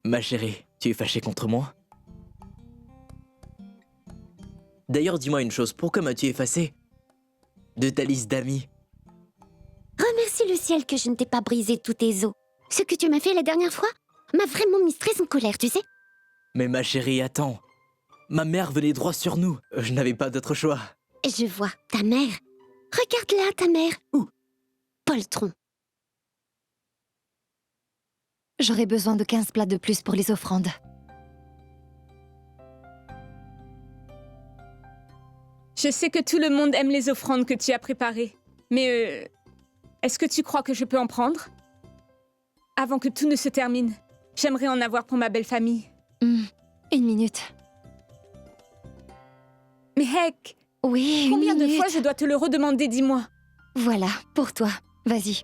Ma chérie, tu es fâchée contre moi? D'ailleurs, dis-moi une chose, pourquoi m'as-tu effacé de ta liste d'amis? Remercie le ciel que je ne t'ai pas brisé tous tes os. Ce que tu m'as fait la dernière fois m'a vraiment mise très en colère, tu sais. Mais ma chérie, attends. Ma mère venait droit sur nous. Je n'avais pas d'autre choix. Je vois, ta mère. Regarde-la, ta mère. Où? Poltron. J'aurais besoin de 15 plats de plus pour les offrandes. Je sais que tout le monde aime les offrandes que tu as préparées. Mais est-ce que tu crois que je peux en prendre? Avant que tout ne se termine, j'aimerais en avoir pour ma belle famille. Une minute. Mais heck, Oui, combien une de minute. fois je dois te le redemander, dis-moi? Voilà, pour toi. Vas-y.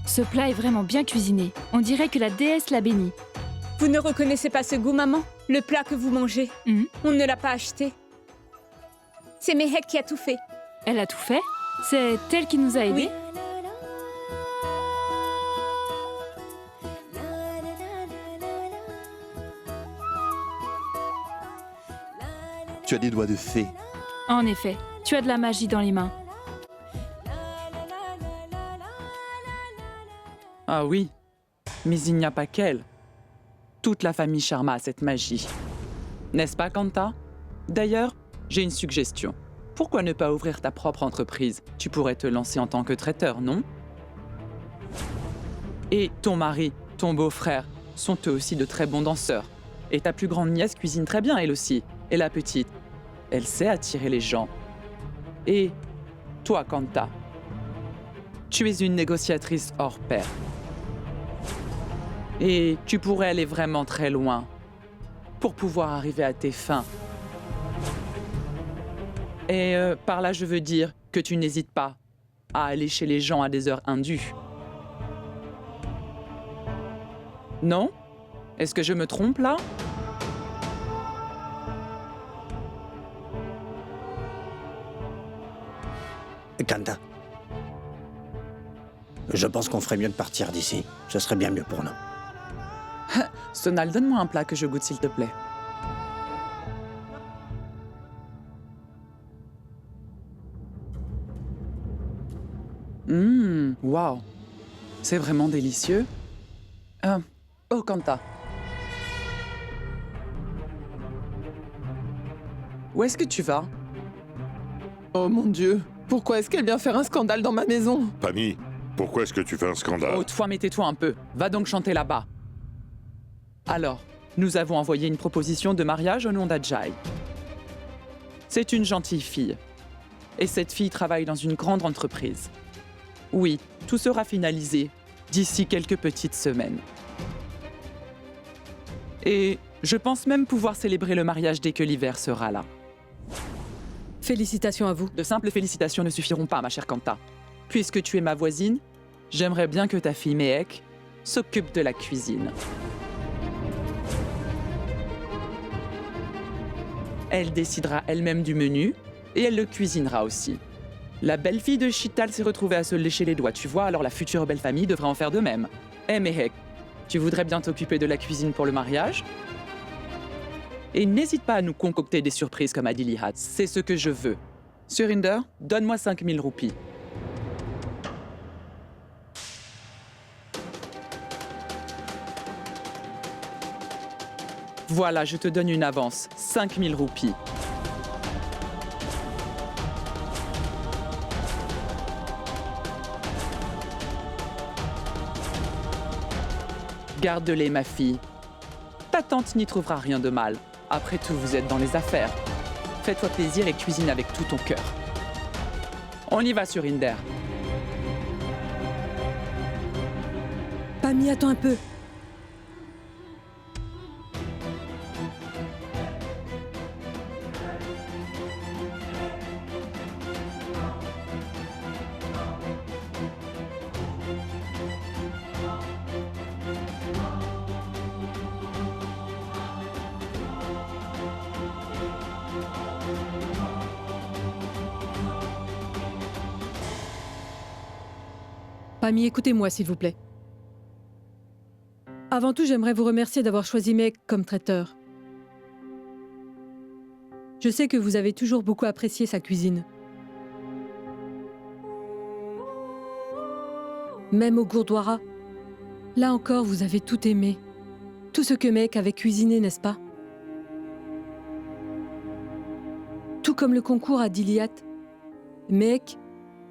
Ce plat est vraiment bien cuisiné. On dirait que la déesse l'a béni. Vous ne reconnaissez pas ce goût, maman? Le plat que vous mangez, on ne l'a pas acheté. C'est Mehek qui a tout fait. Elle a tout fait. C'est elle qui nous a aidés. Oui. Tu as des doigts de fée. En effet, tu as de la magie dans les mains. Ah oui, mais il n'y a pas qu'elle. Toute la famille Sharma a cette magie. N'est-ce pas, Kanta? D'ailleurs, j'ai une suggestion. Pourquoi ne pas ouvrir ta propre entreprise? Tu pourrais te lancer en tant que traiteur, non? Et ton mari, ton beau-frère, sont eux aussi de très bons danseurs. Et ta plus grande nièce cuisine très bien, elle aussi. Et la petite, elle sait attirer les gens. Et toi, Kanta, tu es une négociatrice hors pair. Et tu pourrais aller vraiment très loin pour pouvoir arriver à tes fins. Et par là, je veux dire que tu n'hésites pas à aller chez les gens à des heures indues. Non? Est-ce que je me trompe là? Kanta. Je pense qu'on ferait mieux de partir d'ici. Ce serait bien mieux pour nous. Sonal, donne-moi un plat que je goûte, s'il te plaît. Waouh. C'est vraiment délicieux. Oh, Kanta. Où est-ce que tu vas? Oh mon Dieu, pourquoi est-ce qu'elle vient faire un scandale dans ma maison? Pammy, pourquoi est-ce que tu fais un scandale? Autrefois, mettez-toi un peu. Va donc chanter là-bas. Alors, nous avons envoyé une proposition de mariage au nom d'Ajay. C'est une gentille fille. Et cette fille travaille dans une grande entreprise. Oui, tout sera finalisé d'ici quelques petites semaines. Et je pense même pouvoir célébrer le mariage dès que l'hiver sera là. Félicitations à vous. De simples félicitations ne suffiront pas, ma chère Kanta. Puisque tu es ma voisine, j'aimerais bien que ta fille Mehek s'occupe de la cuisine. Elle décidera elle-même du menu et elle le cuisinera aussi. La belle-fille de Chital s'est retrouvée à se lécher les doigts, tu vois, alors la future belle famille devrait en faire de même. Eh Mehek, tu voudrais bien t'occuper de la cuisine pour le mariage? Et n'hésite pas à nous concocter des surprises comme Adilihat, c'est ce que je veux. Surinder, donne-moi 5000 roupies. Voilà, je te donne une avance, 5000 roupies. Garde-les, ma fille. Ta tante n'y trouvera rien de mal. Après tout, vous êtes dans les affaires. Fais-toi plaisir et cuisine avec tout ton cœur. On y va, Surinder. Pammy, attends un peu. Pammy, écoutez-moi, s'il vous plaît. Avant tout, j'aimerais vous remercier d'avoir choisi Meg comme traiteur. Je sais que vous avez toujours beaucoup apprécié sa cuisine. Même au Gurdwara, là encore, vous avez tout aimé. Tout ce que Meg avait cuisiné, n'est-ce pas? Tout comme le concours à Diliat. Meg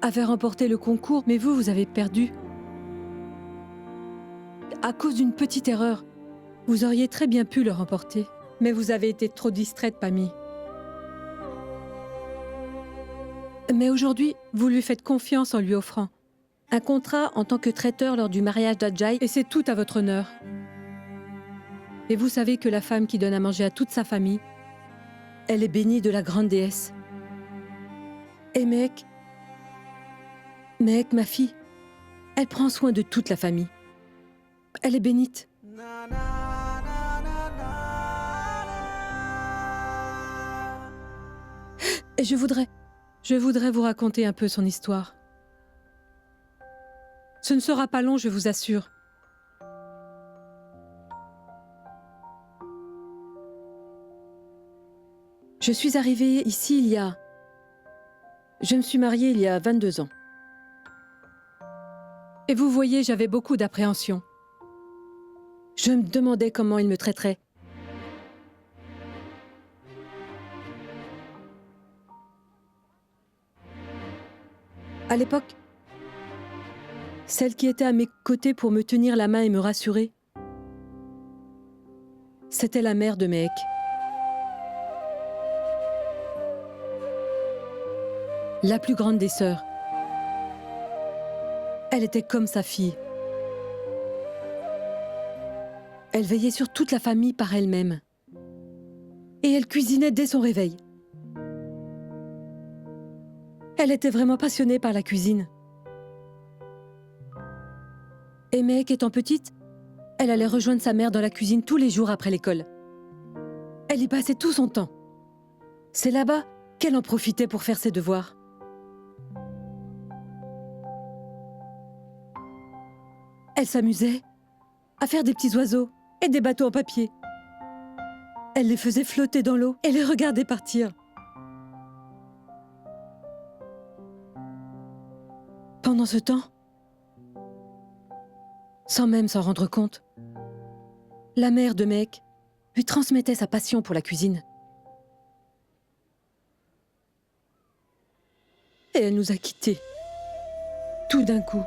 avait remporté le concours, mais vous avez perdu. À cause d'une petite erreur. Vous auriez très bien pu le remporter, mais vous avez été trop distraite, Pammy. Mais aujourd'hui, vous lui faites confiance en lui offrant un contrat en tant que traiteur lors du mariage d'Ajay, et c'est tout à votre honneur. Et vous savez que la femme qui donne à manger à toute sa famille, elle est bénie de la grande déesse. Et Meg, ma fille, elle prend soin de toute la famille. Elle est bénite. Et je voudrais vous raconter un peu son histoire. Ce ne sera pas long, je vous assure. Je suis arrivée ici Je me suis mariée il y a 22 ans. Et vous voyez, j'avais beaucoup d'appréhension. Je me demandais comment il me traiterait. À l'époque, celle qui était à mes côtés pour me tenir la main et me rassurer, c'était la mère de Mehek. La plus grande des sœurs. Elle était comme sa fille. Elle veillait sur toute la famille par elle-même. Et elle cuisinait dès son réveil. Elle était vraiment passionnée par la cuisine. Et Mehek étant petite, elle allait rejoindre sa mère dans la cuisine tous les jours après l'école. Elle y passait tout son temps. C'est là-bas qu'elle en profitait pour faire ses devoirs. Elle s'amusait à faire des petits oiseaux et des bateaux en papier. Elle les faisait flotter dans l'eau et les regardait partir. Pendant ce temps, sans même s'en rendre compte, la mère de Mehek lui transmettait sa passion pour la cuisine. Et elle nous a quittés, tout d'un coup.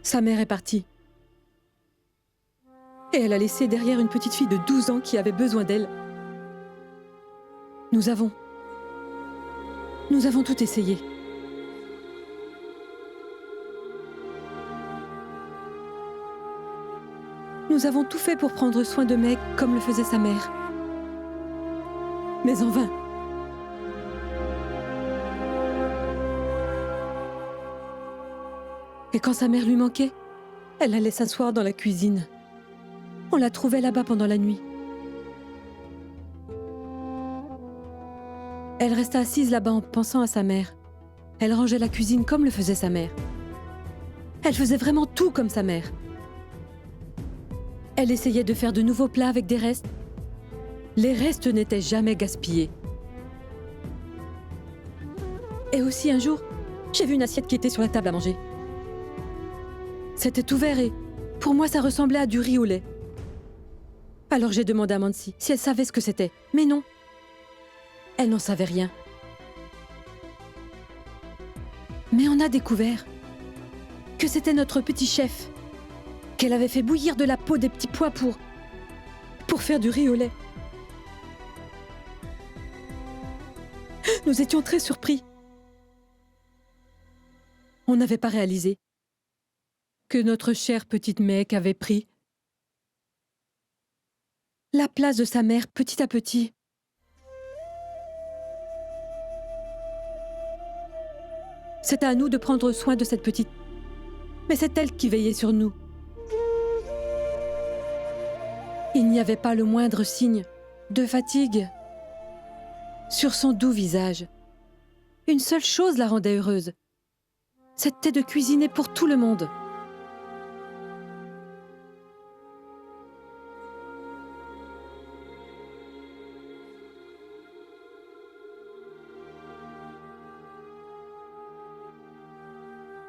Sa mère est partie. Et elle a laissé derrière une petite fille de 12 ans qui avait besoin d'elle. Nous avons tout essayé. Nous avons tout fait pour prendre soin de Meg comme le faisait sa mère. Mais en vain. Et quand sa mère lui manquait, elle allait s'asseoir dans la cuisine. On la trouvait là-bas pendant la nuit. Elle resta assise là-bas en pensant à sa mère. Elle rangeait la cuisine comme le faisait sa mère. Elle faisait vraiment tout comme sa mère. Elle essayait de faire de nouveaux plats avec des restes. Les restes n'étaient jamais gaspillés. Et aussi un jour, j'ai vu une assiette qui était sur la table à manger. C'était ouvert et, pour moi, ça ressemblait à du riz au lait. Alors j'ai demandé à Mansi si elle savait ce que c'était. Mais non. Elle n'en savait rien. Mais on a découvert que c'était notre petit chef, qu'elle avait fait bouillir de la peau des petits pois pour faire du riz au lait. Nous étions très surpris. On n'avait pas réalisé que notre chère petite Mehek avait pris la place de sa mère petit à petit. C'est à nous de prendre soin de cette petite. Mais c'est elle qui veillait sur nous. Il n'y avait pas le moindre signe de fatigue sur son doux visage. Une seule chose la rendait heureuse. C'était de cuisiner pour tout le monde.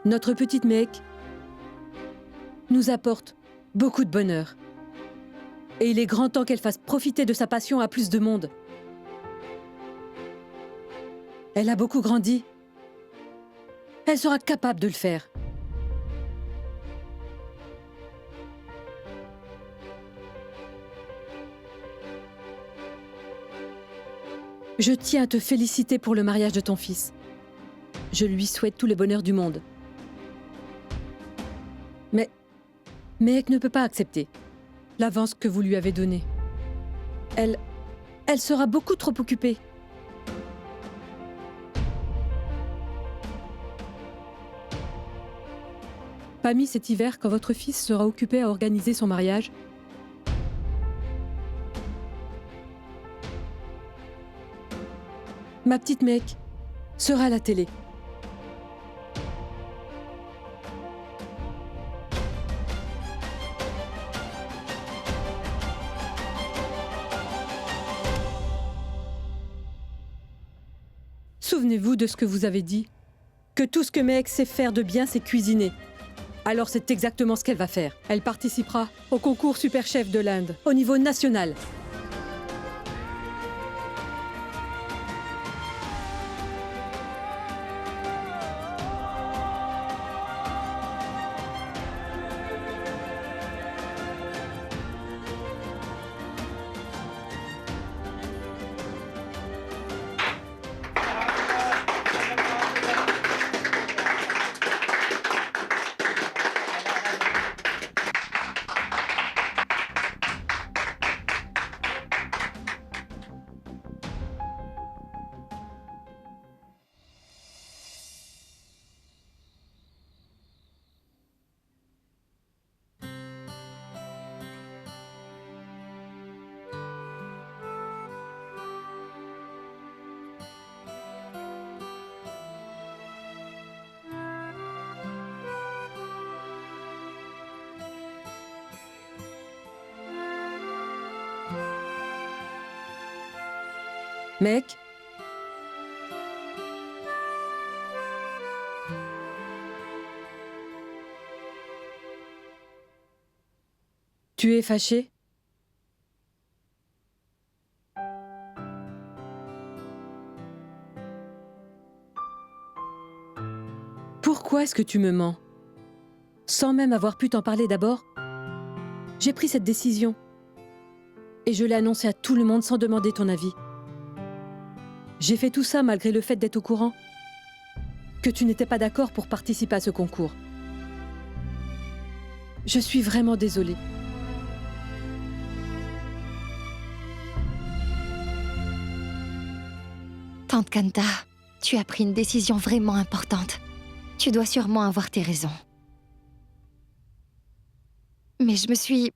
Notre petite Mehek nous apporte beaucoup de bonheur. Et il est grand temps qu'elle fasse profiter de sa passion à plus de monde. Elle a beaucoup grandi. Elle sera capable de le faire. Je tiens à te féliciter pour le mariage de ton fils. Je lui souhaite tout le bonheur du monde. Mais Mehek ne peut pas accepter l'avance que vous lui avez donnée. Elle sera beaucoup trop occupée. Pammy, cet hiver, quand votre fils sera occupé à organiser son mariage, ma petite Mehek sera à la télé. Souvenez-vous de ce que vous avez dit, que tout ce que Mehek sait faire de bien, c'est cuisiner. Alors c'est exactement ce qu'elle va faire. Elle participera au concours Super Chef de l'Inde, au niveau national. Mehek ? Tu es fâché ? Pourquoi est-ce que tu me mens ? Sans même avoir pu t'en parler d'abord, j'ai pris cette décision. Et je l'ai annoncée à tout le monde sans demander ton avis. J'ai fait tout ça malgré le fait d'être au courant que tu n'étais pas d'accord pour participer à ce concours. Je suis vraiment désolée. Tante Kanta, tu as pris une décision vraiment importante. Tu dois sûrement avoir tes raisons. Mais je me suis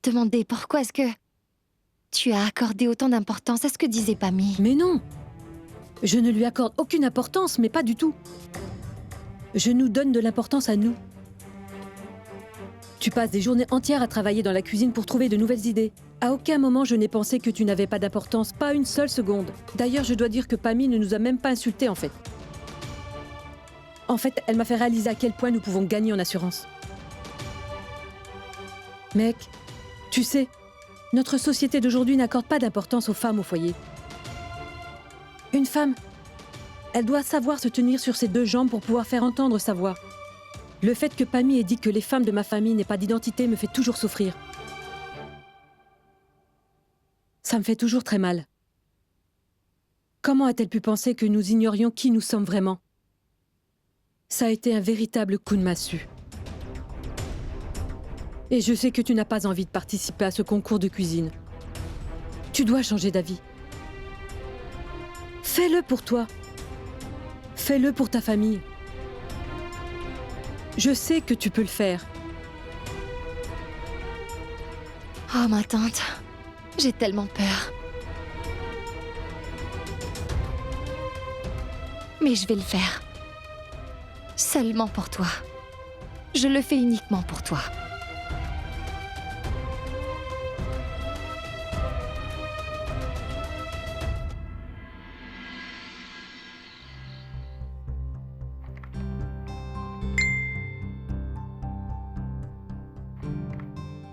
demandé pourquoi est-ce que tu as accordé autant d'importance à ce que disait Pammy. Mais non! Je ne lui accorde aucune importance, mais pas du tout. Je nous donne de l'importance à nous. Tu passes des journées entières à travailler dans la cuisine pour trouver de nouvelles idées. À aucun moment je n'ai pensé que tu n'avais pas d'importance, pas une seule seconde. D'ailleurs, je dois dire que Pammy ne nous a même pas insultés en fait. En fait, elle m'a fait réaliser à quel point nous pouvons gagner en assurance. Mec, tu sais, notre société d'aujourd'hui n'accorde pas d'importance aux femmes au foyer. Une femme, elle doit savoir se tenir sur ses deux jambes pour pouvoir faire entendre sa voix. Le fait que Pammy ait dit que les femmes de ma famille n'aient pas d'identité me fait toujours souffrir. Ça me fait toujours très mal. Comment a-t-elle pu penser que nous ignorions qui nous sommes vraiment ? Ça a été un véritable coup de massue. Et je sais que tu n'as pas envie de participer à ce concours de cuisine. Tu dois changer d'avis. Fais-le pour toi. Fais-le pour ta famille. Je sais que tu peux le faire. Oh, ma tante, j'ai tellement peur. Mais je vais le faire. Seulement pour toi. Je le fais uniquement pour toi.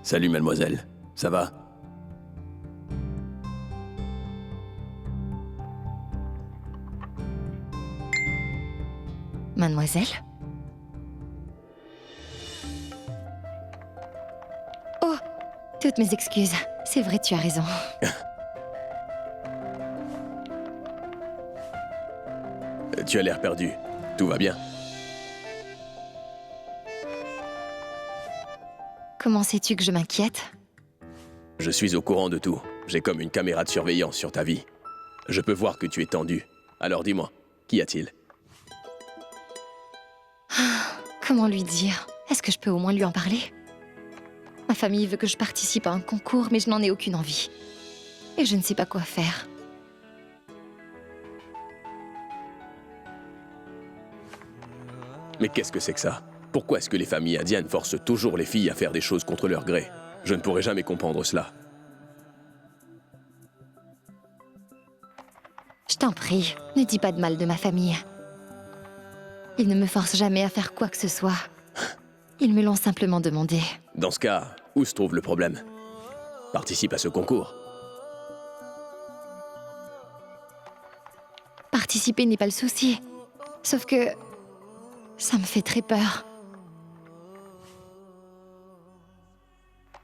Salut mademoiselle, ça va? Mademoiselle? Oh, toutes mes excuses. C'est vrai, tu as raison. Tu as l'air perdu. Tout va bien? Comment sais-tu que je m'inquiète? Je suis au courant de tout. J'ai comme une caméra de surveillance sur ta vie. Je peux voir que tu es tendu. Alors dis-moi, qu'y a-t-il? Comment lui dire? Est-ce que je peux au moins lui en parler? Ma famille veut que je participe à un concours, mais je n'en ai aucune envie. Et je ne sais pas quoi faire. Mais qu'est-ce que c'est que ça? Pourquoi est-ce que les familles indiennes forcent toujours les filles à faire des choses contre leur gré? Je ne pourrai jamais comprendre cela. Je t'en prie, ne dis pas de mal de ma famille. Ils ne me forcent jamais à faire quoi que ce soit. Ils me l'ont simplement demandé. Dans ce cas, où se trouve le problème? Participe à ce concours. Participer n'est pas le souci. Sauf que... ça me fait très peur.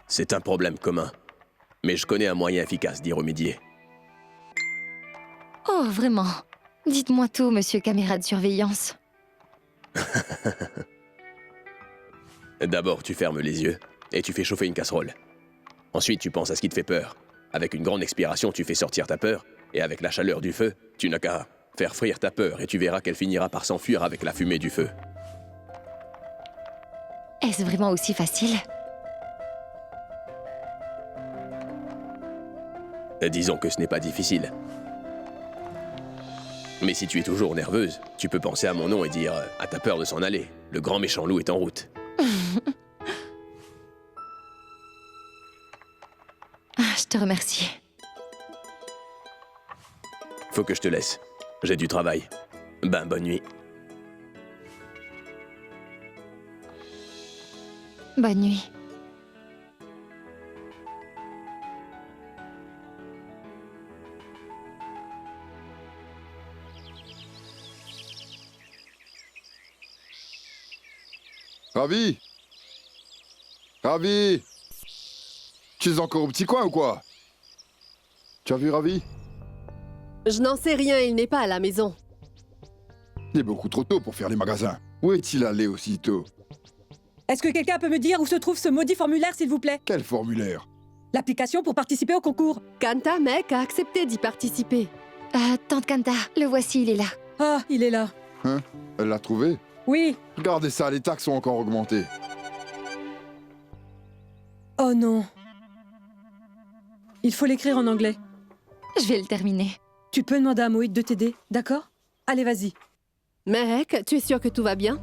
C'est un problème commun. Mais je connais un moyen efficace d'y remédier. Oh, vraiment? Dites-moi tout, monsieur caméra de surveillance. D'abord, tu fermes les yeux et tu fais chauffer une casserole. Ensuite, tu penses à ce qui te fait peur. Avec une grande expiration, tu fais sortir ta peur. Et avec la chaleur du feu, tu n'as qu'à faire frire ta peur et tu verras qu'elle finira par s'enfuir avec la fumée du feu. Est-ce vraiment aussi facile? Disons que ce n'est pas difficile. Mais si tu es toujours nerveuse, tu peux penser à mon nom et dire « À ta peur de s'en aller, le grand méchant loup est en route ». Je te remercie. Faut que je te laisse. J'ai du travail. Ben, bonne nuit. Bonne nuit. Ravi! Ravi! Tu es encore au petit coin ou quoi? Tu as vu Ravi? Je n'en sais rien, il n'est pas à la maison. Il est beaucoup trop tôt pour faire les magasins. Où est-il allé aussitôt? Est-ce que quelqu'un peut me dire où se trouve ce maudit formulaire, s'il vous plaît? Quel formulaire? L'application pour participer au concours. Kanta, mec, a accepté d'y participer. Tante Kanta, le voici, il est là. Ah, il est là. Hein? Elle l'a trouvé? Oui. Regardez ça, les taxes ont encore augmenté. Oh non. Il faut l'écrire en anglais. Je vais le terminer. Tu peux demander à Moïd de t'aider, d'accord? Allez, vas-y. Mec, tu es sûr que tout va bien?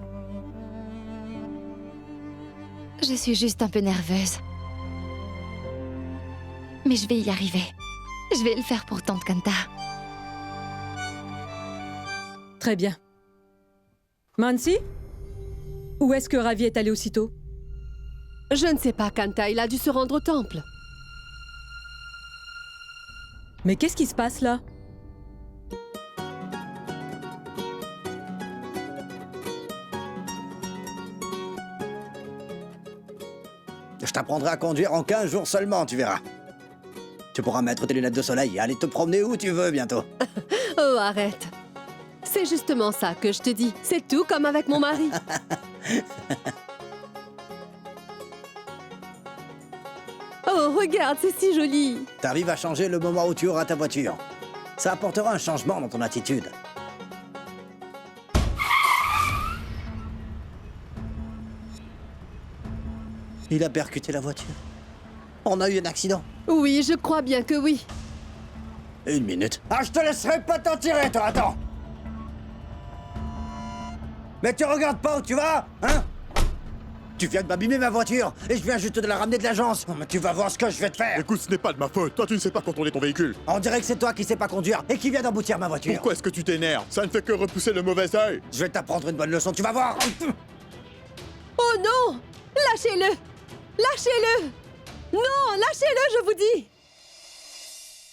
Je suis juste un peu nerveuse. Mais je vais y arriver. Je vais le faire pour tante Kanta. Très bien. Mansi? Où est-ce que Ravi est allé aussitôt? Je ne sais pas, Kanta, il a dû se rendre au temple. Mais qu'est-ce qui se passe là? Je t'apprendrai à conduire en 15 jours seulement, tu verras. Tu pourras mettre tes lunettes de soleil et aller te promener où tu veux bientôt. Oh, arrête. C'est justement ça que je te dis. C'est tout comme avec mon mari. Oh, regarde, c'est si joli. T'arrives à changer le moment où tu auras ta voiture. Ça apportera un changement dans ton attitude. Il a percuté la voiture. On a eu un accident. Oui, je crois bien que oui. Une minute. Ah, je te laisserai pas t'en tirer, toi, attends. Mais tu regardes pas où tu vas, hein? Tu viens de m'abîmer ma voiture, et je viens juste de la ramener de l'agence. Mais tu vas voir ce que je vais te faire. Écoute, ce n'est pas de ma faute. Toi, tu ne sais pas contrôler ton véhicule. On dirait que c'est toi qui sais pas conduire, et qui vient d'emboutir ma voiture. Pourquoi est-ce que tu t'énerves? Ça ne fait que repousser le mauvais œil. Je vais t'apprendre une bonne leçon, tu vas voir. Oh non! Lâchez-le! Lâchez-le! Non, lâchez-le, je vous dis!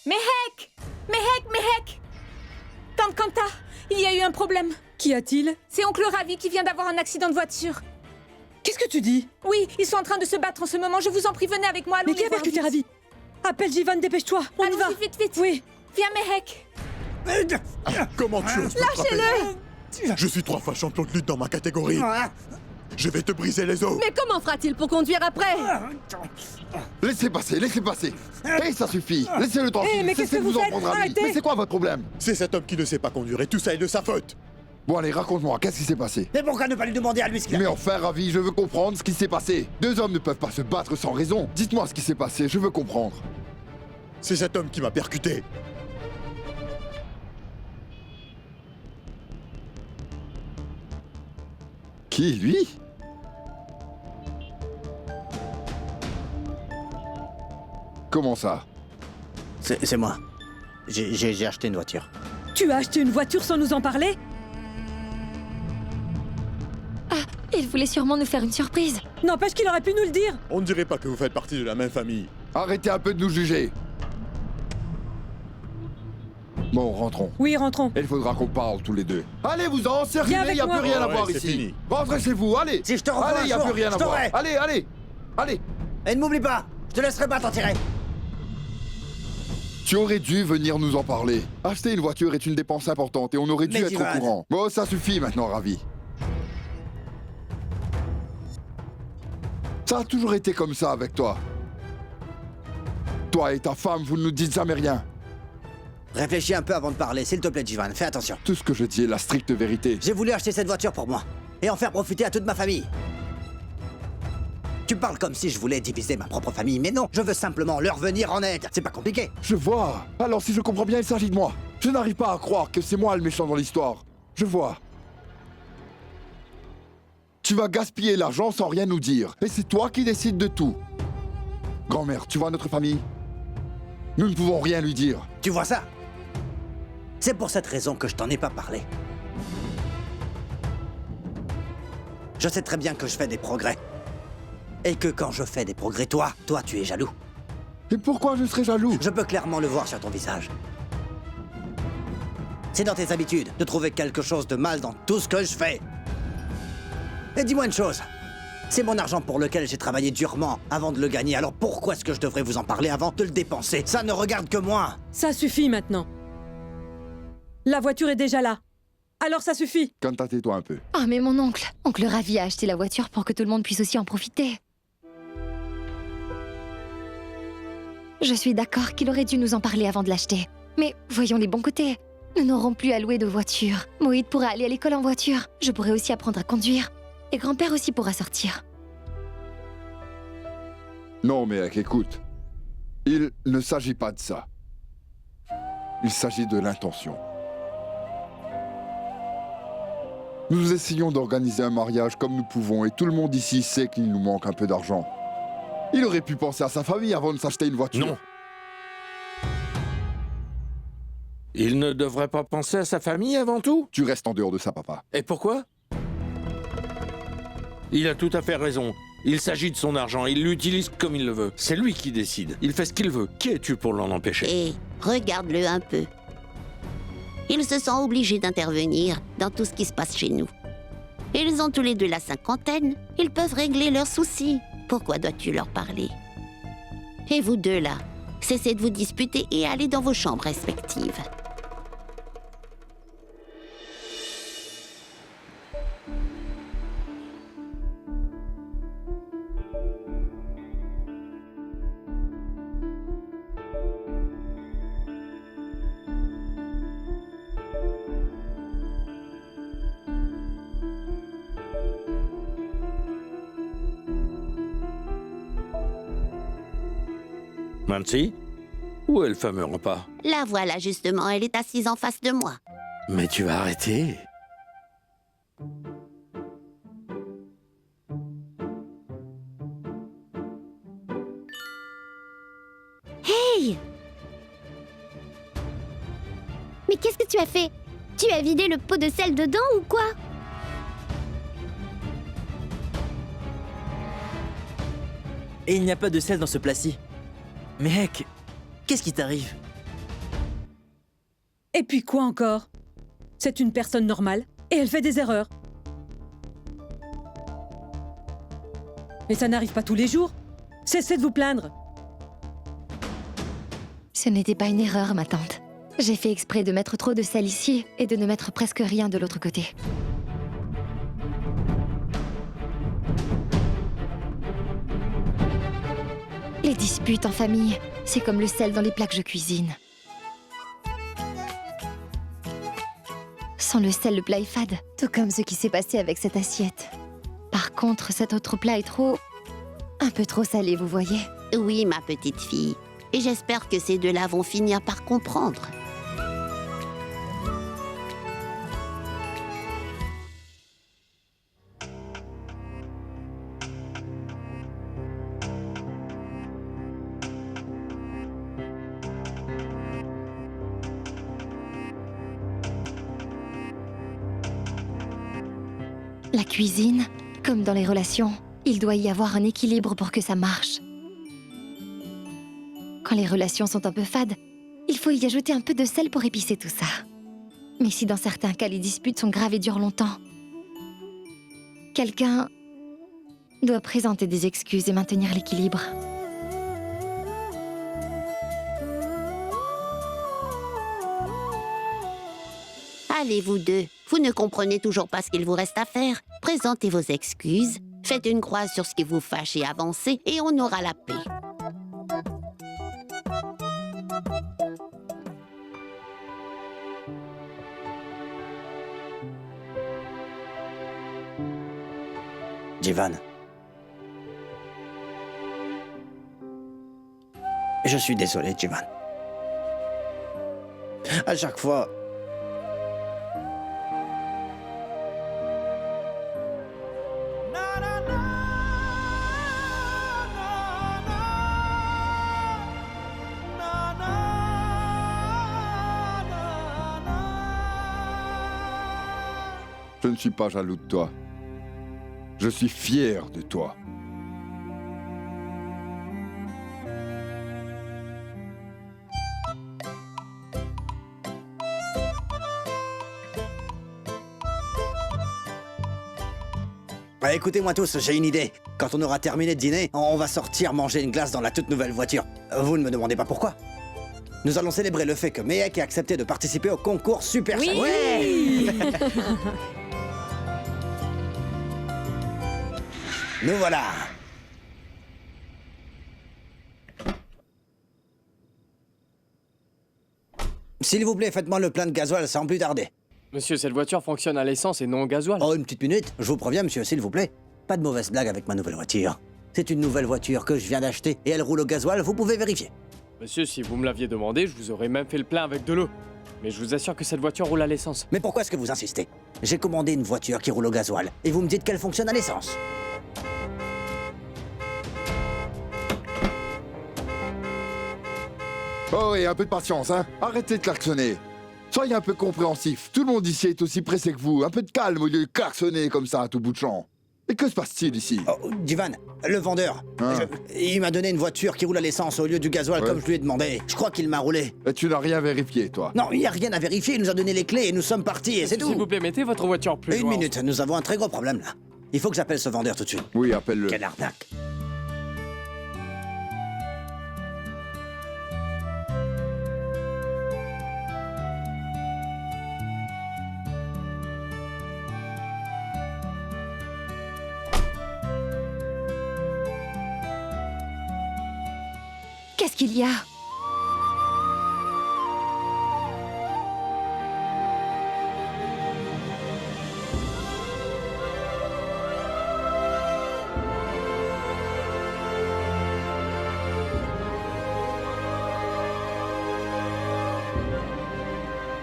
Mehek! Mehek! Tante Kanta, il y a eu un problème. Qu'y a-t-il? C'est oncle Ravi qui vient d'avoir un accident de voiture. Qu'est-ce que tu dis? Oui, ils sont en train de se battre en ce moment. Je vous en prie, venez avec moi. Mais qui a percuté Ravi? Appelle Jivan, dépêche-toi, on y va. Vite. Oui. Viens, Mehek. Comment tu oses me frapper? Lâchez-le! Je suis 3 fois champion de lutte dans ma catégorie. Je vais te briser les os. Mais comment fera-t-il pour conduire après? Laissez passer, laissez passer. Hé, ça suffit. Laissez-le tranquille. mais qu'est-ce que vous en faites? prendre à lui. Arrêtez. Mais c'est quoi votre problème? C'est cet homme qui ne sait pas conduire et tout ça est de sa faute. Bon, allez, raconte-moi, qu'est-ce qui s'est passé? Mais pourquoi ne pas lui demander à lui ce qu'il a Mais fait? enfin, Ravi, je veux comprendre ce qui s'est passé. Deux hommes ne peuvent pas se battre sans raison. Dites-moi ce qui s'est passé, je veux comprendre. C'est cet homme qui m'a percuté. Qui, lui? Comment ça? C'est moi. J'ai acheté une voiture. Tu as acheté une voiture sans nous en parler? Il voulait sûrement nous faire une surprise. N'empêche qu'il aurait pu nous le dire. On ne dirait pas que vous faites partie de la même famille. Arrêtez un peu de nous juger. Bon, rentrons. Oui, rentrons. Il faudra qu'on parle tous les deux. Allez, vous en, c'est Viens arrivé, il avec n'y a moi. plus rien à Ouais, voir c'est ici. fini. Rentrez chez vous, allez. Si je te revois Allez, un il n'y a jour, plus rien je à voir. t'aurai. Allez, allez, allez. Et ne m'oublie pas, je te laisserai pas t'en tirer. Tu aurais dû venir nous en parler. Acheter une voiture est une dépense importante et on aurait dû Mais être Jivan. au courant. Bon, ça suffit maintenant, Ravi. Ça a toujours été comme ça avec toi. Toi et ta femme, vous ne nous dites jamais rien. Réfléchis un peu avant de parler, s'il te plaît, Jivan, fais attention. Tout ce que je dis est la stricte vérité. J'ai voulu acheter cette voiture pour moi, et en faire profiter à toute ma famille. Tu parles comme si je voulais diviser ma propre famille, mais non, je veux simplement leur venir en aide. C'est pas compliqué. Je vois. Alors si je comprends bien, il s'agit de moi. Je n'arrive pas à croire que c'est moi le méchant dans l'histoire. Je vois. Tu vas gaspiller l'argent sans rien nous dire. Et c'est toi qui décides de tout. Grand-mère, tu vois notre famille? Nous ne pouvons rien lui dire. Tu vois ça? C'est pour cette raison que je t'en ai pas parlé. Je sais très bien que je fais des progrès. Et que quand je fais des progrès, toi, tu es jaloux. Et pourquoi je serais jaloux? Je peux clairement le voir sur ton visage. C'est dans tes habitudes de trouver quelque chose de mal dans tout ce que je fais. Et dis-moi une chose. C'est mon argent pour lequel j'ai travaillé durement avant de le gagner. Alors pourquoi est-ce que je devrais vous en parler avant de le dépenser? Ça ne regarde que moi. Ça suffit maintenant. La voiture est déjà là. Alors ça suffit. Tais-toi un peu. Ah, mais mon oncle. Oncle Ravi a acheté la voiture pour que tout le monde puisse aussi en profiter. Je suis d'accord qu'il aurait dû nous en parler avant de l'acheter. Mais voyons les bons côtés. Nous n'aurons plus à louer de voiture. Moïd pourra aller à l'école en voiture. Je pourrai aussi apprendre à conduire. Et grand-père aussi pourra sortir. Non, mec, écoute. Il ne s'agit pas de ça. Il s'agit de l'intention. Nous essayons d'organiser un mariage comme nous pouvons et tout le monde ici sait qu'il nous manque un peu d'argent. Il aurait pu penser à sa famille avant de s'acheter une voiture. Non. Il ne devrait pas penser à sa famille avant tout? Tu restes en dehors de ça, papa. Et pourquoi? Il a tout à fait raison. Il s'agit de son argent, il l'utilise comme il le veut. C'est lui qui décide. Il fait ce qu'il veut. Qui es-tu pour l'en empêcher? Et regarde-le un peu. Il se sent obligé d'intervenir dans tout ce qui se passe chez nous. Ils ont tous les deux la cinquantaine, ils peuvent régler leurs soucis. Pourquoi dois-tu leur parler? Et vous deux là, cessez de vous disputer et allez dans vos chambres respectives. Nancy? Où est le fameux repas? La voilà justement, elle est assise en face de moi. Mais tu vas arrêter. Hey! Mais qu'est-ce que tu as fait? Tu as vidé le pot de sel dedans ou quoi? Et il n'y a pas de sel dans ce plat-ci. Mais Heck, qu'est-ce qui t'arrive? Et puis quoi encore? C'est une personne normale et elle fait des erreurs. Et ça n'arrive pas tous les jours. Cessez de vous plaindre. Ce n'était pas une erreur, ma tante. J'ai fait exprès de mettre trop de sel ici et de ne mettre presque rien de l'autre côté. Les disputes en famille, c'est comme le sel dans les plats que je cuisine. Sans le sel, le plat est fade, tout comme ce qui s'est passé avec cette assiette. Par contre, cet autre plat est trop... un peu trop salé, vous voyez? Oui, ma petite fille. Et j'espère que ces deux-là vont finir par comprendre. La cuisine, comme dans les relations, il doit y avoir un équilibre pour que ça marche. Quand les relations sont un peu fades, il faut y ajouter un peu de sel pour épicer tout ça. Mais si dans certains cas les disputes sont graves et durent longtemps, quelqu'un doit présenter des excuses et maintenir l'équilibre. Allez, vous deux, vous ne comprenez toujours pas ce qu'il vous reste à faire. Présentez vos excuses, faites une croix sur ce qui vous fâche et avancez, et on aura la paix. Jivan. Je suis désolé, Jivan. À chaque fois... Je ne suis pas jaloux de toi. Je suis fier de toi. Écoutez-moi tous, j'ai une idée. Quand on aura terminé de dîner, on va sortir manger une glace dans la toute nouvelle voiture. Vous ne me demandez pas pourquoi. Nous allons célébrer le fait que Mehek ait accepté de participer au concours Super Chef. Oui. Nous voilà. S'il vous plaît, faites-moi le plein de gasoil sans plus tarder. Monsieur, cette voiture fonctionne à l'essence et non au gasoil. Oh, une petite minute, je vous préviens, monsieur, s'il vous plaît. Pas de mauvaise blague avec ma nouvelle voiture. C'est une nouvelle voiture que je viens d'acheter et elle roule au gasoil, vous pouvez vérifier. Monsieur, si vous me l'aviez demandé, je vous aurais même fait le plein avec de l'eau. Mais je vous assure que cette voiture roule à l'essence. Mais pourquoi est-ce que vous insistez? J'ai commandé une voiture qui roule au gasoil et vous me dites qu'elle fonctionne à l'essence. Oh, et un peu de patience, hein. Arrêtez de klaxonner. Soyez un peu compréhensif. Tout le monde ici est aussi pressé que vous. Un peu de calme au lieu de klaxonner comme ça à tout bout de champ. Et que se passe-t-il ici? Oh, Jivan, le vendeur. Il m'a donné une voiture qui roule à l'essence au lieu du gasoil comme je lui ai demandé. Je crois qu'il m'a roulé. Et tu n'as rien vérifié, toi? Non, il n'y a rien à vérifier. Il nous a donné les clés et nous sommes partis et c'est tout. S'il vous plaît, mettez votre voiture plus loin. Une minute, nous avons un très gros problème là. Il faut que j'appelle ce vendeur tout de suite. Oui, appelle-le. Quelle arnaque. Qu'est-ce qu'il y a?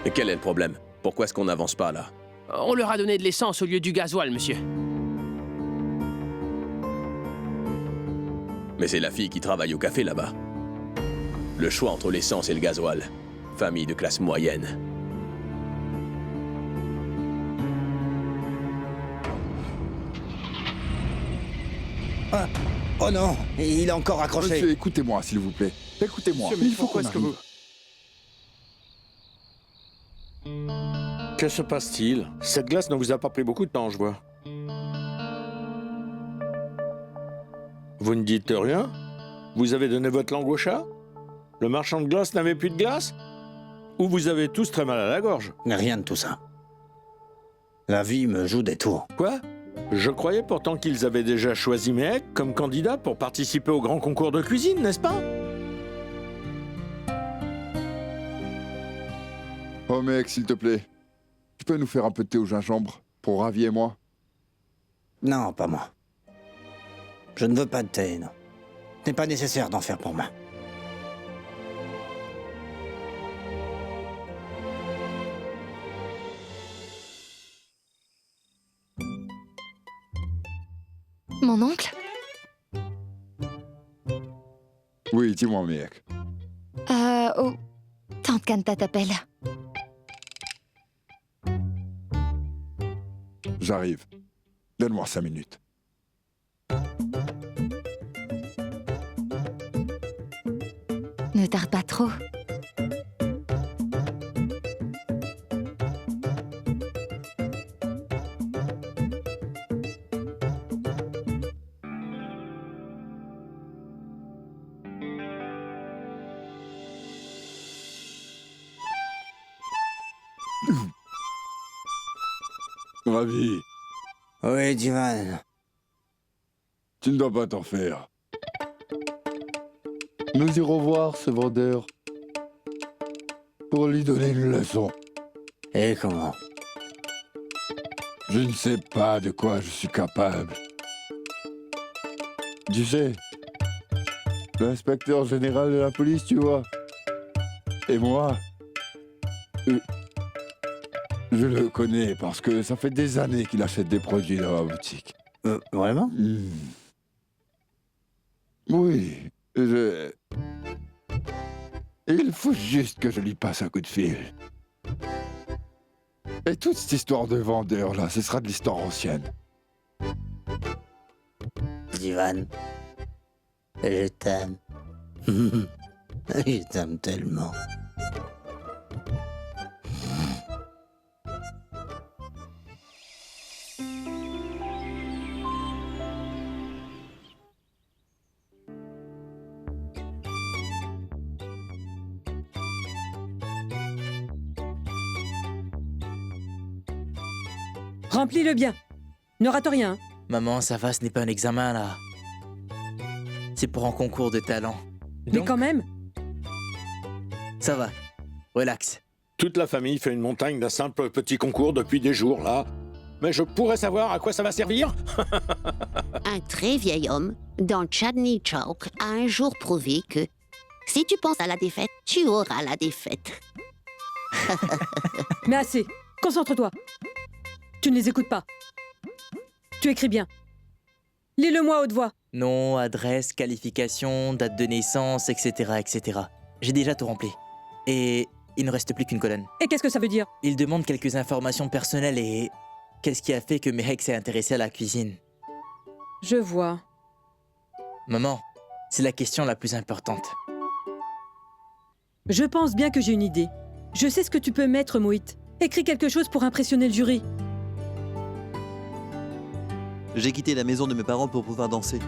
Et quel est le problème? Pourquoi est-ce qu'on n'avance pas là? On leur a donné de l'essence au lieu du gasoil, monsieur. Mais c'est la fille qui travaille au café là-bas. Le choix entre l'essence et le gasoil. Famille de classe moyenne. Ah. Oh non, il est encore accroché. Monsieur, écoutez-moi, s'il vous plaît. Écoutez-moi. Monsieur, mais il faut qu'on pourquoi est-ce que arrive. Que se passe-t-il? Cette glace ne vous a pas pris beaucoup de temps, je vois. Vous ne dites rien? Vous avez donné votre langue au chat? Le marchand de glace n'avait plus de glace? Ou vous avez tous très mal à la gorge? Rien de tout ça. La vie me joue des tours. Quoi? Je croyais pourtant qu'ils avaient déjà choisi Mehek comme candidat pour participer au grand concours de cuisine, n'est-ce pas? Oh mec, s'il te plaît. Tu peux nous faire un peu de thé au gingembre pour Ravi et moi? Non, pas moi. Je ne veux pas de thé, non. Ce n'est pas nécessaire d'en faire pour moi. Mon oncle? Oui, dis-moi, mec. Oh, Tante Kanta t'appelle. J'arrive. Donne-moi 5 minutes. Ne tarde pas trop. Ravi. Oui, Divan. Tu ne dois pas t'en faire. Nous irons voir ce vendeur pour lui donner une leçon. Et comment? Je ne sais pas de quoi je suis capable. Tu sais, l'inspecteur général de la police, tu vois. Et moi, je le connais parce que ça fait des années qu'il achète des produits dans ma boutique. Vraiment? Oui, il faut juste que je lui passe un coup de fil. Et toute cette histoire de vendeur, là, ce sera de l'histoire ancienne. Divan, je t'aime. Je t'aime tellement. Remplis-le bien. Ne rate rien. Hein. Maman, ça va, ce n'est pas un examen, là. C'est pour un concours de talent. Mais quand même. Ça va. Relax. Toute la famille fait une montagne d'un simple petit concours depuis des jours, là. Mais je pourrais savoir à quoi ça va servir? Un très vieil homme, dans Chandni Chowk, a un jour prouvé que si tu penses à la défaite, tu auras la défaite. Mais assez. Concentre-toi. Tu ne les écoutes pas. Tu écris bien. Lis-le-moi à haute voix. Nom, adresse, qualification, date de naissance, etc., etc. J'ai déjà tout rempli. Et il ne reste plus qu'une colonne. Et qu'est-ce que ça veut dire? Il demande quelques informations personnelles et... Qu'est-ce qui a fait que Mehek s'est intéressé à la cuisine? Je vois. Maman, c'est la question la plus importante. Je pense bien que j'ai une idée. Je sais ce que tu peux mettre, Mohit. Écris quelque chose pour impressionner le jury. J'ai quitté la maison de mes parents pour pouvoir danser.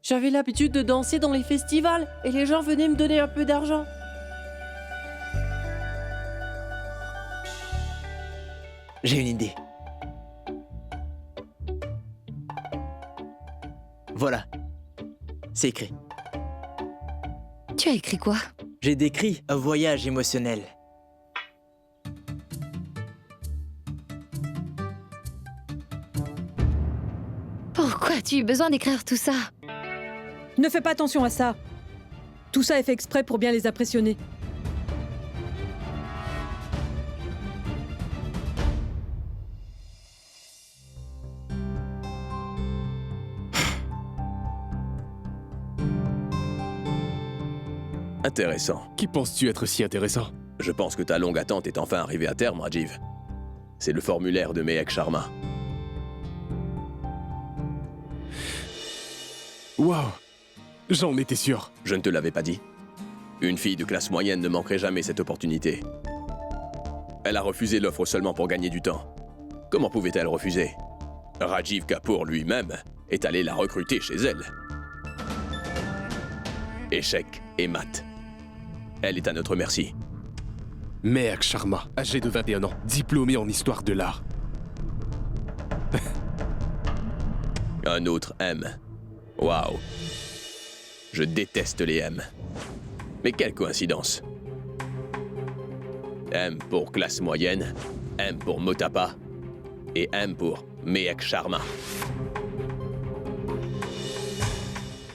J'avais l'habitude de danser dans les festivals et les gens venaient me donner un peu d'argent. J'ai une idée. Voilà. C'est écrit. Tu as écrit quoi? J'ai décrit un voyage émotionnel. Pourquoi as-tu eu besoin d'écrire tout ça? Ne fais pas attention à ça. Tout ça est fait exprès pour bien les impressionner. Intéressant. Qui penses-tu être si intéressant? Je pense que ta longue attente est enfin arrivée à terme, Rajiv. C'est le formulaire de Mehek Sharma. Waouh! J'en étais sûr. Je ne te l'avais pas dit. Une fille de classe moyenne ne manquerait jamais cette opportunité. Elle a refusé l'offre seulement pour gagner du temps. Comment pouvait-elle refuser? Rajiv Kapoor lui-même est allé la recruter chez elle. Échec et mat. Elle est à notre merci. Mehek Sharma, âgé de 21 ans, diplômé en histoire de l'art. Un autre M. Waouh. Je déteste les M. Mais quelle coïncidence. M pour classe moyenne, M pour Motapa, et M pour Mehek Sharma.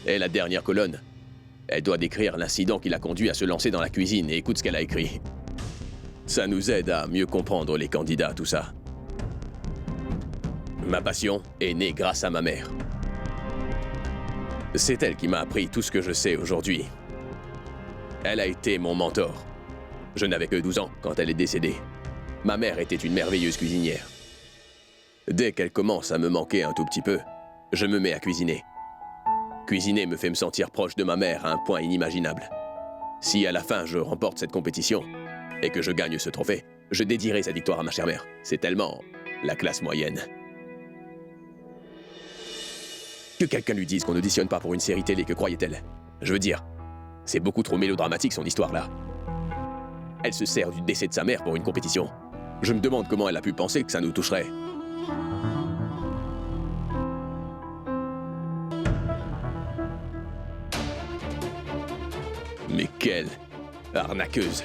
Et la dernière colonne, elle doit décrire l'incident qui l'a conduit à se lancer dans la cuisine, et écoute ce qu'elle a écrit. Ça nous aide à mieux comprendre les candidats, tout ça. Ma passion est née grâce à ma mère. C'est elle qui m'a appris tout ce que je sais aujourd'hui. Elle a été mon mentor. Je n'avais que 12 ans quand elle est décédée. Ma mère était une merveilleuse cuisinière. Dès qu'elle commence à me manquer un tout petit peu, je me mets à cuisiner. Cuisiner me fait me sentir proche de ma mère à un point inimaginable. Si à la fin je remporte cette compétition et que je gagne ce trophée, je dédierai cette victoire à ma chère mère. C'est tellement la classe moyenne. Que quelqu'un lui dise qu'on n'auditionne pas pour une série télé, que croyait-elle? Je veux dire, c'est beaucoup trop mélodramatique son histoire-là. Elle se sert du décès de sa mère pour une compétition. Je me demande comment elle a pu penser que ça nous toucherait. Mais quelle arnaqueuse!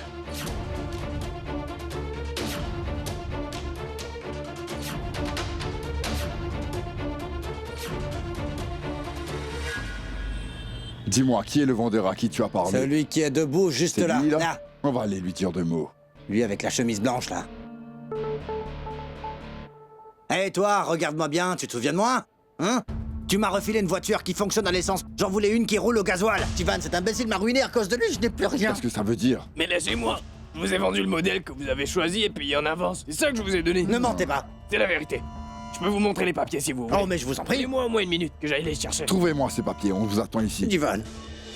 Dis-moi, qui est le vendeur à qui tu as parlé? Celui qui est debout, juste C'est là. lui, là Là. On va aller lui dire deux mots. Lui avec la chemise blanche, là. Hé, toi, regarde-moi bien, tu te souviens de moi? Hein? Tu m'as refilé une voiture qui fonctionne à l'essence. J'en voulais une qui roule au gasoil. Tivan, cet imbécile m'a ruiné à cause de lui, je n'ai plus rien. Qu'est-ce que ça veut dire? Mais laissez-moi. Je vous ai vendu le modèle que vous avez choisi et payé en avance. C'est ça que je vous ai donné. Ne mentez pas. C'est la vérité. Je peux vous montrer les papiers si vous voulez. Oh, mais je vous en prie. Donnez-moi au moins une minute que j'aille les chercher. Trouvez-moi ces papiers, on vous attend ici. Tivan,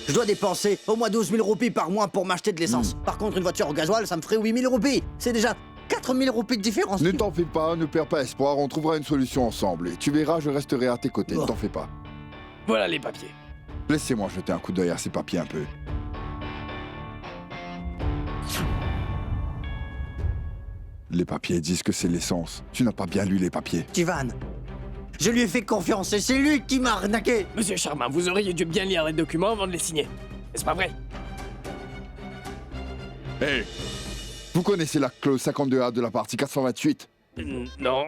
je dois dépenser au moins 12 000 roupies par mois pour m'acheter de l'essence. Par contre, une voiture au gasoil, ça me ferait 8 000 roupies. C'est déjà 4 000 roupies de différence. Ne t'en fais pas, ne perds pas espoir, on trouvera une solution ensemble. Et tu verras, je resterai à tes côtés, ne t'en fais pas. Voilà les papiers. Laissez-moi jeter un coup d'œil à ces papiers un peu. Les papiers disent que c'est l'essence. Tu n'as pas bien lu les papiers. Tivan, je lui ai fait confiance et c'est lui qui m'a arnaqué. Monsieur Sharma, vous auriez dû bien lire les documents avant de les signer. N'est-ce pas vrai? Hé, vous connaissez la clause 52A de la partie 428? Non.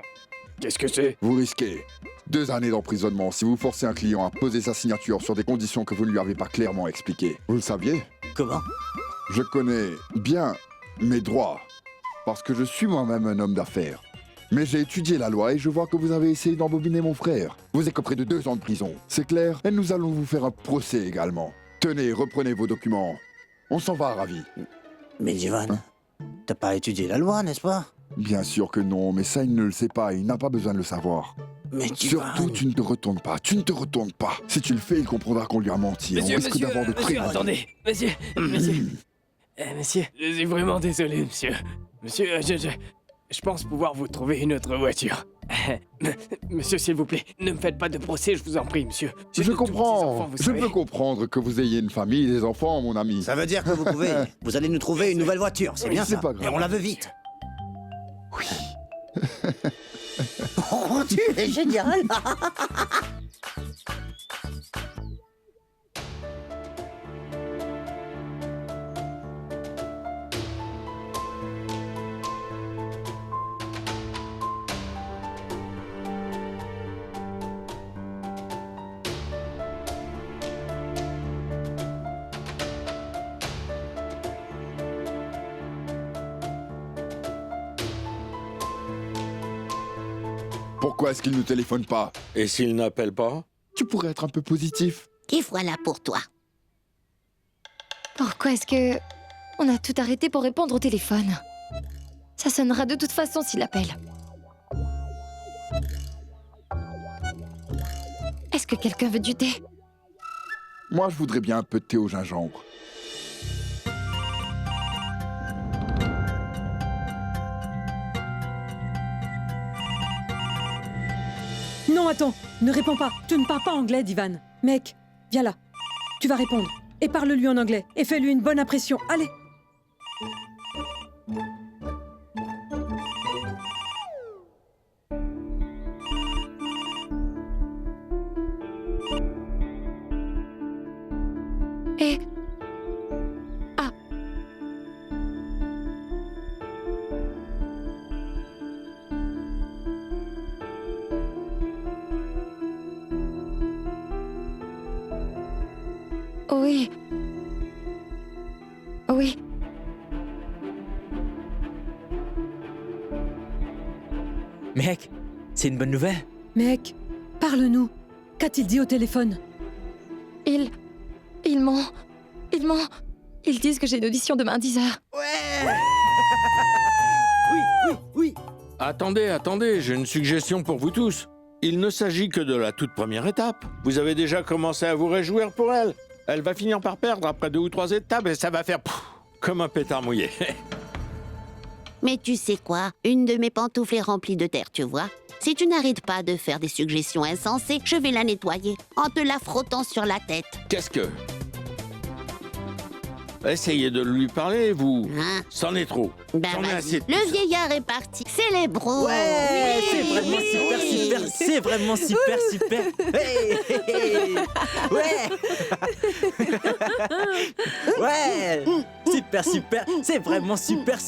Qu'est-ce que c'est? Vous risquez 2 années d'emprisonnement si vous forcez un client à poser sa signature sur des conditions que vous ne lui avez pas clairement expliquées. Vous le saviez? Comment? Je connais bien mes droits, parce que je suis moi-même un homme d'affaires. Mais j'ai étudié la loi et je vois que vous avez essayé d'embobiner mon frère. Vous écoperez de 2 ans de prison. C'est clair? Et nous allons vous faire un procès également. Tenez, reprenez vos documents. On s'en va, ravi. Mais Tivan, t'as pas étudié la loi, n'est-ce pas? Bien sûr que non, mais ça, il ne le sait pas, il n'a pas besoin de le savoir. Mais Tivan... Surtout, tu ne te retournes pas, tu ne te retournes pas. Si tu le fais, il comprendra qu'on lui a menti. Monsieur, on risque d'avoir de très monsieur, mauvais. attendez. Monsieur, monsieur, je suis vraiment désolé, monsieur. Monsieur, je pense pouvoir vous trouver une autre voiture. Monsieur, s'il vous plaît, ne me faites pas de procès, je vous en prie, monsieur. Je comprends. Je peux comprendre que vous ayez une famille, des enfants, mon ami. Ça veut dire que vous pouvez... vous allez nous trouver une nouvelle voiture, c'est bien ça. Pas grave. Et on la veut vite. Oui. Oh, tu es génial. Pourquoi est-ce qu'il ne téléphone pas? Et s'il n'appelle pas? Tu pourrais être un peu positif. Et voilà pour toi. Pourquoi est-ce que... On a tout arrêté pour répondre au téléphone. Ça sonnera de toute façon s'il appelle. Est-ce que quelqu'un veut du thé? Moi, je voudrais bien un peu de thé au gingembre. Non, attends, ne réponds pas. Tu ne parles pas anglais, Divan. Mec, viens là. Tu vas répondre. Et parle-lui en anglais. Et fais-lui une bonne impression. Allez. Et... Ah. Oui. Oui. Mec, c'est une bonne nouvelle. Mec, parle-nous. Qu'a-t-il dit au téléphone? Ils disent que j'ai une audition demain à 10h. Oui. Attendez, j'ai une suggestion pour vous tous. Il ne s'agit que de la toute première étape. Vous avez déjà commencé à vous réjouir pour elle. Elle va finir par perdre après 2 ou 3 étapes et ça va faire comme un pétard mouillé. Mais tu sais quoi? Une de mes pantoufles est remplie de terre, tu vois. Si tu n'arrêtes pas de faire des suggestions insensées, je vais la nettoyer en te la frottant sur la tête. Qu'est-ce que... Essayez de lui parler, vous. C'en est trop. Ben J'en ai vas-y. assez de Le tout ça. vieillard est parti. Célébrons. Ouais, c'est vraiment super, c'est vraiment super. Hey, hey, hey. Ouais. Ouais. Super, c'est vraiment super.